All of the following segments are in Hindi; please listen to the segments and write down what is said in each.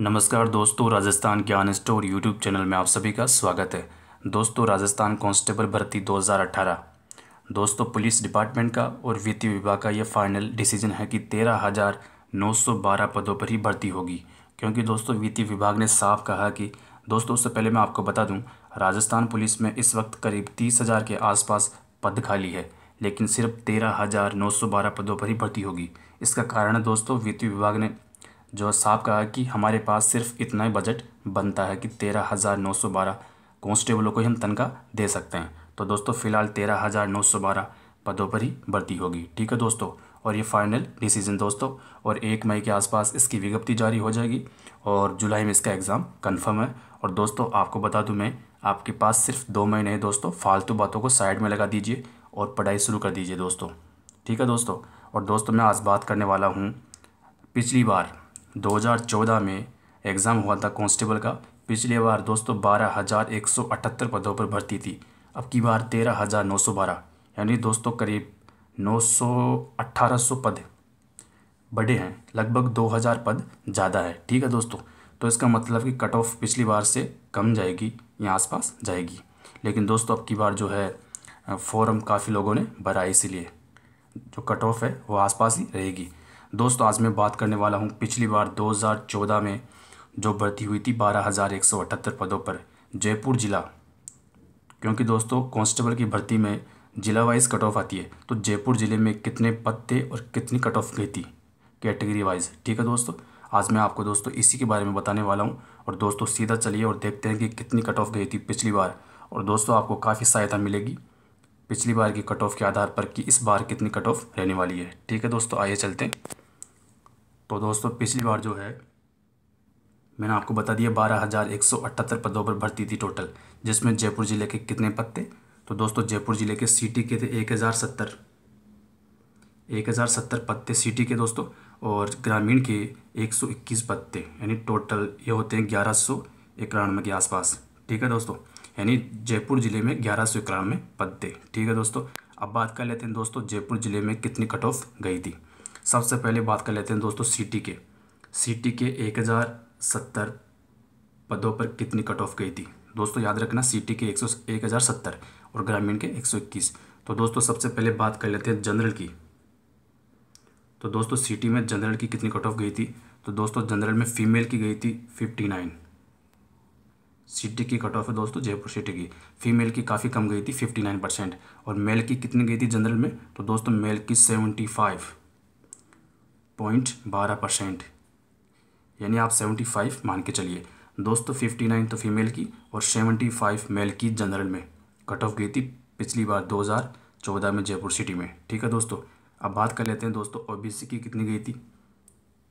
नमस्कार दोस्तों, राजस्थान ज्ञान स्टोर यूट्यूब चैनल में आप सभी का स्वागत है। दोस्तों, राजस्थान कांस्टेबल भर्ती 2018 दोस्तों पुलिस डिपार्टमेंट का और वित्तीय विभाग का ये फाइनल डिसीजन है कि 13,912 पदों पर ही भर्ती होगी। क्योंकि दोस्तों वित्तीय विभाग ने साफ कहा कि दोस्तों, उससे पहले मैं आपको बता दूं, राजस्थान पुलिस में इस वक्त करीब 30,000 के आसपास पद खाली है, लेकिन सिर्फ 13,912 पदों पर ही भर्ती होगी। इसका कारण है दोस्तों, वित्तीय विभाग ने जो साफ कहा कि हमारे पास सिर्फ इतना ही बजट बनता है कि 13,912 कांस्टेबलों को ही हम तनख्वाह दे सकते हैं। तो दोस्तों फिलहाल 13,912 पदों पर ही भर्ती होगी। ठीक है दोस्तों, और ये फाइनल डिसीजन दोस्तों, और 1 मई के आसपास इसकी विज्ञप्ति जारी हो जाएगी और जुलाई में इसका एग्ज़ाम कन्फर्म है। और दोस्तों आपको बता दूं मैं, आपके पास सिर्फ 2 महीने हैं दोस्तों, फालतू बातों को साइड में लगा दीजिए और पढ़ाई शुरू कर दीजिए दोस्तों। ठीक है दोस्तों। और दोस्तों मैं आज बात करने वाला हूँ, पिछली बार 2014 में एग्ज़ाम हुआ था कांस्टेबल का। पिछली बार दोस्तों 12,178 पदों पर भर्ती थी। अब की बार 13,912, यानी दोस्तों करीब 900-1800 पद बढ़े हैं, लगभग 2,000 पद ज़्यादा है। ठीक है दोस्तों, तो इसका मतलब कि कट ऑफ पिछली बार से कम जाएगी या आसपास जाएगी। लेकिन दोस्तों अब की बार जो है फॉर्म काफ़ी लोगों ने भरा है, इसीलिए जो कट ऑफ है वो आसपास ही रहेगी। दोस्तों आज मैं बात करने वाला हूँ पिछली बार 2014 में जो भर्ती हुई थी 12,178 पदों पर, जयपुर ज़िला। क्योंकि दोस्तों कांस्टेबल की भर्ती में ज़िला वाइज कट ऑफ आती है, तो जयपुर ज़िले में कितने पद थे और कितनी कट ऑफ गई थी कैटेगरी वाइज। ठीक है दोस्तों, आज मैं आपको दोस्तों इसी के बारे में बताने वाला हूँ। और दोस्तों सीधा चलिए और देखते हैं कि कितनी कट ऑफ गई थी पिछली बार। और दोस्तों आपको काफ़ी सहायता मिलेगी पिछली बार की कट ऑफ के आधार पर कि इस बार कितनी कट ऑफ रहने वाली है। ठीक है दोस्तों, आइए चलते हैं। तो दोस्तों पिछली बार जो है मैंने आपको बता दिया 12,178 पदों पर भर्ती थी टोटल, जिसमें जयपुर ज़िले के कितने पद थे। तो दोस्तों जयपुर ज़िले के सिटी के थे 1,070 पद थे सिटी के दोस्तों, और ग्रामीण के 121 पद थे, यानी टोटल ये होते हैं 1191 के आसपास। ठीक है दोस्तों, यानी जयपुर ज़िले में 1191 पद थे। ठीक है दोस्तों, अब बात कर लेते हैं दोस्तों जयपुर ज़िले में कितनी कट ऑफ गई थी। सबसे पहले बात कर लेते हैं दोस्तों सिटी के 1,070 पदों पर कितनी कट ऑफ गई थी। दोस्तों याद रखना, सिटी के 1,070 और ग्रामीण के 121। तो दोस्तों सबसे पहले बात कर लेते हैं जनरल की। तो दोस्तों सिटी में जनरल की कितनी कट ऑफ गई थी। तो दोस्तों जनरल में फीमेल की गई थी 59। सिटी की कट ऑफ है दोस्तों जयपुर सिटी की, फीमेल की काफ़ी कम गई थी 59%। और मेल की कितनी गई थी जनरल में। तो दोस्तों मेल की 75.12%, यानी आप 75 मान के चलिए दोस्तों। 59 तो फीमेल की और 75 मेल की जनरल में कट ऑफ गई थी पिछली बार 2014 में जयपुर सिटी में। ठीक है दोस्तों, अब बात कर लेते हैं दोस्तों ओबीसी की कितनी गई थी।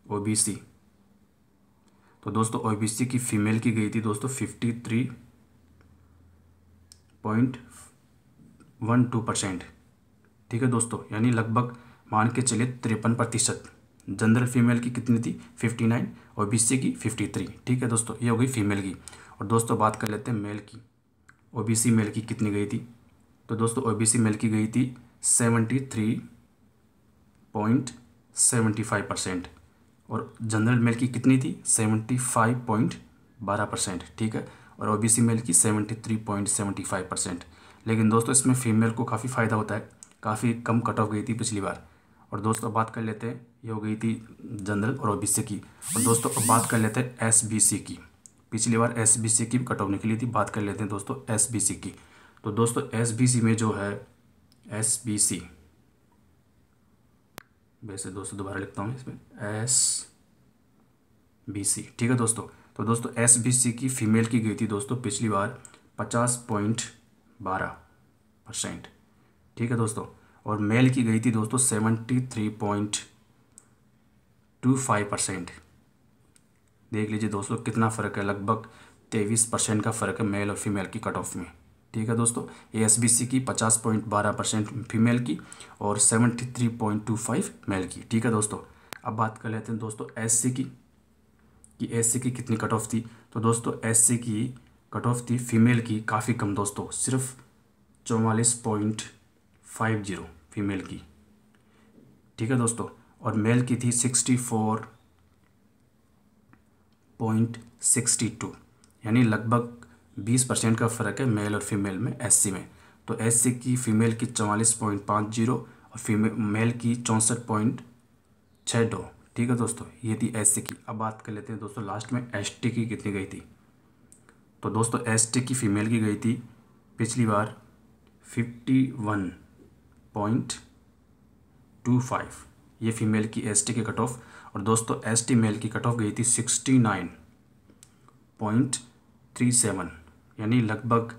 ओबीसी, तो दोस्तों ओबीसी की फीमेल की गई थी दोस्तों 53.12%। ठीक है दोस्तों, यानी लगभग मान के चलिए 53%। जनरल फीमेल की कितनी थी 59, ओबीसी की 53। ठीक है दोस्तों, ये हो गई फीमेल की। और दोस्तों बात कर लेते हैं मेल की। ओबीसी मेल की कितनी गई थी। तो दोस्तों ओबीसी मेल की गई थी 73.75%, और जनरल मेल की कितनी थी 75.12%। ठीक है, और ओबीसी मेल की 73.75%। लेकिन दोस्तों इसमें फीमेल को काफ़ी फ़ायदा होता है, काफ़ी कम कट ऑफ गई थी पिछली बार। और दोस्तों बात कर लेते हैं, ये हो गई थी जनरल और ओबीसी की। और दोस्तों अब बात कर लेते हैं एसबीसी की। पिछली बार एसबीसी की कट ऑफ निकली थी, बात कर लेते हैं दोस्तों एसबीसी की। तो दोस्तों एसबीसी में जो है एसबीसी, वैसे दोस्तों दोबारा लिखता हूँ इसमें एसबीसी। ठीक है दोस्तों, तो दोस्तों एसबीसी की फीमेल की गई थी दोस्तों पिछली बार 50.12%। ठीक है दोस्तों, और मेल की गई थी दोस्तों 73.25%। देख लीजिए दोस्तों कितना फ़र्क है, लगभग 23% का फ़र्क है मेल और फीमेल की कट ऑफ में। ठीक है दोस्तों, एसबीसी की 50.12% फीमेल की और 73.25 मेल की। ठीक है दोस्तों, अब बात कर लेते हैं दोस्तों एससी की, कि एससी की कितनी कट ऑफ थी। तो दोस्तों एससी की कट ऑफ थी फीमेल की काफ़ी कम दोस्तों, सिर्फ 44.50 फीमेल की। ठीक है दोस्तों, और मेल की थी 24.62, यानी लगभग 20% का फ़र्क है मेल और फीमेल में एससी में। तो एससी की फ़ीमेल की 44.50 और मेल की 64.62। ठीक है दोस्तों, ये थी एससी की। अब बात कर लेते हैं दोस्तों लास्ट में एसटी की कितनी गई थी। तो दोस्तों एसटी की फ़ीमेल की गई थी पिछली बार 51.25, ये फीमेल की एसटी की कट ऑफ। और दोस्तों एसटी मेल की कट ऑफ गई थी 69.37, यानी लगभग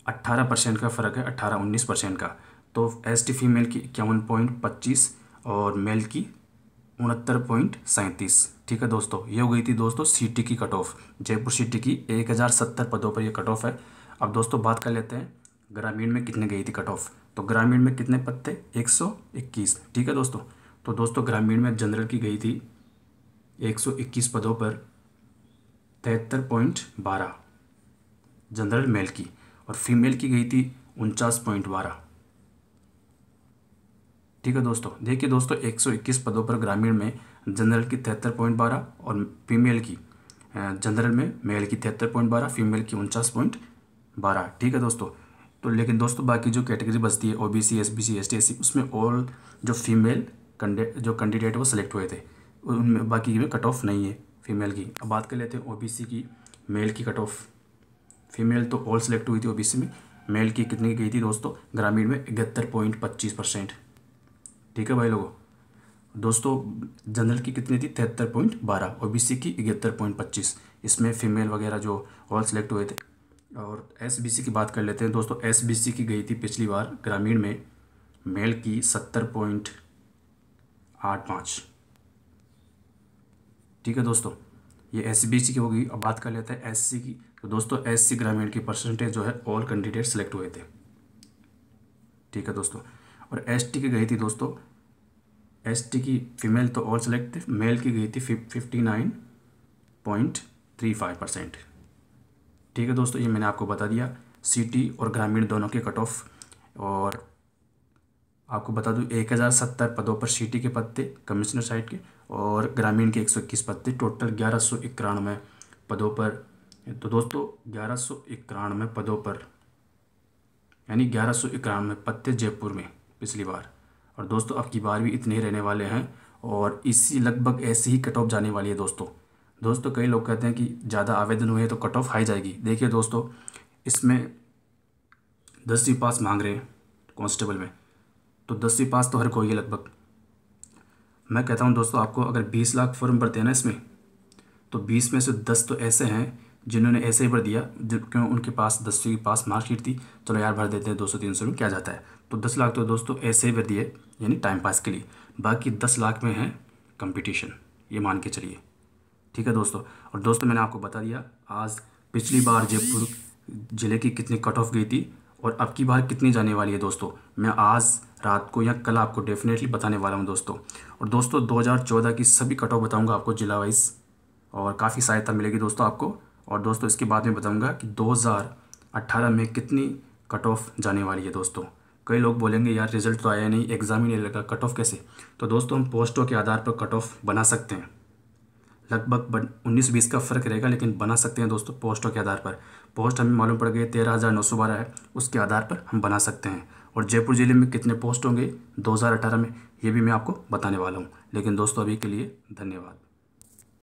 18% का फ़र्क है, 18-19% का। तो एसटी फीमेल की 51.25 और मेल की 69.37। ठीक है दोस्तों, ये हो गई थी दोस्तों सीटी की कट ऑफ, जयपुर सिटी की 1070 पदों पर ये कट ऑफ है। अब दोस्तों बात कर लेते हैं ग्रामीण में कितने गई थी कट ऑफ। तो ग्रामीण में कितने पद थे, 121। ठीक है दोस्तों, तो दोस्तों ग्रामीण में जनरल की गई थी 121 पदों पर 73.12 जनरल मेल की, और फीमेल की गई थी 49.12। ठीक है दोस्तों, देखिए दोस्तों 121 पदों पर ग्रामीण में जनरल की 73.12 और फीमेल की जनरल में मेल की 73.12, फीमेल की 49.12। ठीक है दोस्तों, तो लेकिन दोस्तों बाकी जो कैटेगरी बचती है ओबीसी, एसबीसी, एसटी, एससी, उसमें ऑल जो फीमेल जो कैंडिडेट वो सिलेक्ट हुए थे, उनमें बाकी में कट ऑफ नहीं है फीमेल की। अब बात कर लेते हैं ओबीसी की मेल की कट ऑफ। फीमेल तो ऑल सेलेक्ट हुई थी ओबीसी में, मेल की कितनी गई थी दोस्तों ग्रामीण में 71.25%। ठीक है भाई लोगों, दोस्तों जनरल की कितनी थी 73.12, ओबीसी की 71.25, इसमें फीमेल वगैरह जो ऑल सेलेक्ट हुए थे। और एसबीसी की बात कर लेते हैं दोस्तों, एसबीसी की गई थी पिछली बार ग्रामीण में मेल की 70.85। ठीक है दोस्तों, ये एसबीसी की होगी। अब बात कर लेते हैं एससी की। तो दोस्तों एससी ग्रामीण की परसेंटेज जो है ऑल कैंडिडेट सेलेक्ट हुए थे। ठीक है दोस्तों, और एसटी की गई थी दोस्तों, एसटी की फीमेल तो ऑल सेलेक्ट थे, मेल की गई थी 59.35%। ठीक है दोस्तों, ये मैंने आपको बता दिया सिटी और ग्रामीण दोनों के कट ऑफ। और आपको बता दूं 1070 पदों पर सिटी के पद थे कमिश्नर साइड के, और ग्रामीण के 121 पद थे, टोटल 1191 पदों पर। तो दोस्तों 1191 पदों पर, यानी 1191 पद थे जयपुर में पिछली बार। और दोस्तों अब की बार भी इतने ही रहने वाले हैं, और इसी लगभग ऐसे ही कट ऑफ जाने वाली है दोस्तों कई लोग कहते हैं कि ज़्यादा आवेदन हुए तो कट ऑफ हाई जाएगी। देखिए दोस्तों, इसमें 10वीं पास मांग रहे हैं कांस्टेबल में, तो 10वीं पास तो हर कोई है लगभग। मैं कहता हूँ दोस्तों आपको, अगर 20 लाख फॉर्म भरते हैं ना इसमें, तो 20 में से 10 तो ऐसे हैं जिन्होंने ऐसे ही भर दिया, क्यों उनके पास 10वीं पास मार्कशीट थी, चलो यार भर देते हैं 200-300 में क्या जाता है। तो 10 लाख तो दोस्तों ऐसे ही भर दिए, यानी टाइम पास के लिए। बाकी 10 लाख में है कंपटीशन, ये मान के चलिए। ठीक है दोस्तों, और दोस्तों मैंने आपको बता दिया आज पिछली बार जयपुर ज़िले की कितनी कट ऑफ गई थी और अब की बार कितनी जाने वाली है दोस्तों। मैं आज रात को या कल आपको डेफिनेटली बताने वाला हूं दोस्तों। और दोस्तों 2014 की सभी कट ऑफ बताऊँगा आपको जिला वाइज, और काफ़ी सहायता मिलेगी दोस्तों आपको। और दोस्तों इसके बाद में बताऊँगा कि 2018 में कितनी कट ऑफ जाने वाली है दोस्तों। कई लोग बोलेंगे यार रिजल्ट तो आया नहीं, एग्ज़ाम ही नहीं लगा, कट ऑफ कैसे। तो दोस्तों हम पोस्टों के आधार पर कट ऑफ बना सकते हैं, लगभग 19-20 का फ़र्क रहेगा, लेकिन बना सकते हैं दोस्तों पोस्टों के आधार पर। पोस्ट हमें मालूम पड़ गए 13,912 है, उसके आधार पर हम बना सकते हैं। और जयपुर ज़िले में कितने पोस्ट होंगे 2018 में, ये भी मैं आपको बताने वाला हूँ। लेकिन दोस्तों अभी के लिए धन्यवाद।